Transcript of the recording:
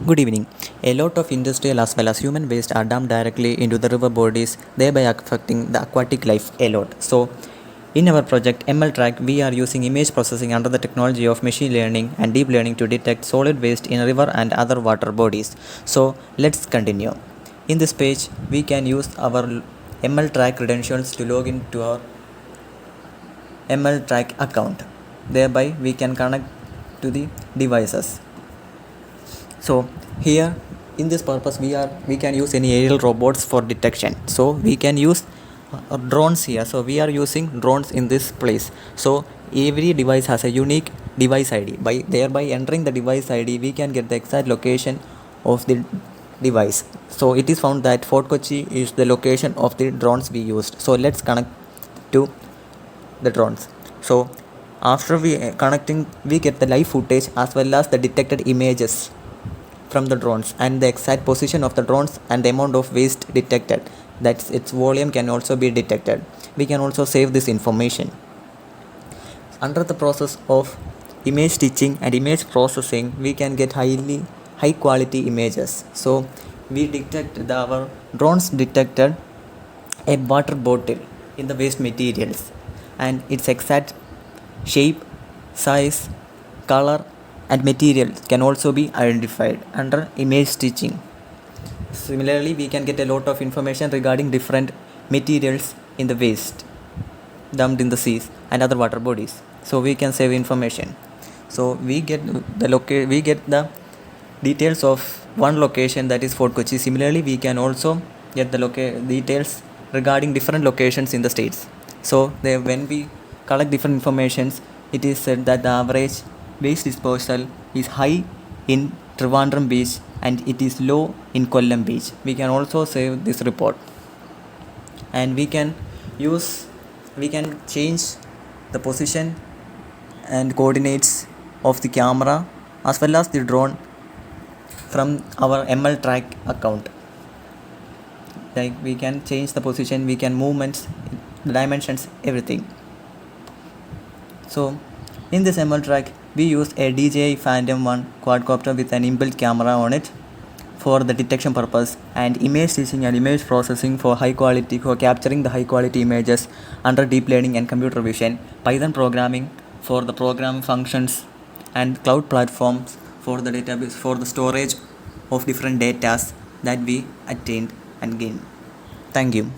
Good evening. A lot of industrial as well as human waste are dumped directly into the river bodies, thereby affecting the aquatic life a lot. So, in our project ML Track, we are using image processing under the technology of machine learning and deep learning to detect solid waste in river and other water bodies. So, let's continue. In this page, we can use our ML Track credentials to log into our ML Track account. Thereby, we can connect to the devices. So here in this purpose we can use any aerial robots for detection. So we can use drones here. So we are using drones in this place. So every device has a unique device ID. By thereby entering the device ID, we can get the exact location of the device. So it is found that Fort Kochi is the location of the drones we used. So let's connect to the drones. So after we connecting, we get the live footage as well as the detected images from the drones and the exact position of the drones and the amount of waste detected, that's its volume can also be detected. We can also save this information. Under the process of image stitching and image processing, we can get high quality images. So we detect our drones detected a water bottle in the waste materials and its exact shape, size, color and material can also be identified under image stitching. Similarly, we can get a lot of information regarding different materials in the waste dumped in the seas and other water bodies. So we can save information. So we get the details of one location, that is Fort Kochi. Similarly, we can also get the details regarding different locations in the states. So when we collect different informations, it is said that the average waste disposal is high in Trivandrum beach and it is low in Kollam beach. We can also save this report and we can change the position and coordinates of the camera as well as the drone from our ML Track account. Like we can change the position, we can movements, the dimensions, everything. So in this ML Track, we use a DJI Phantom 1 quadcopter with an inbuilt camera on it for the detection purpose and image stitching and image processing for capturing the high quality images under deep learning and computer vision, Python programming for the programming functions and cloud platforms for the database for the storage of different data that we attained and gained. Thank you.